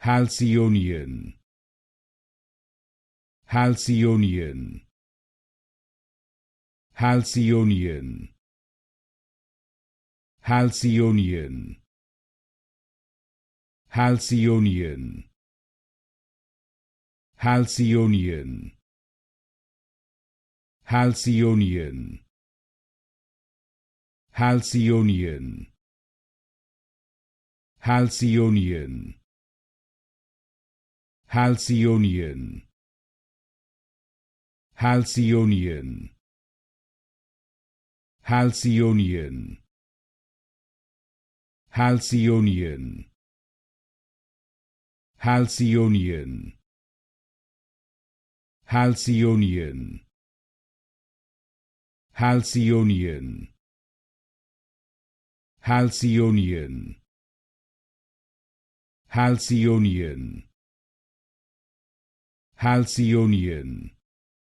Halcyonian, Halcyonian, Halcyonian, Halcyonian, Halcyonian, Halcyonian, Halcyonian, Halcyonian, Halcyonian, Halcyonian, Halcyonian, Halcyonian, Halcyonian, Halcyonian, Halcyonian, Halcyonian, Halcyonian, Halcyonian, Halcyonian,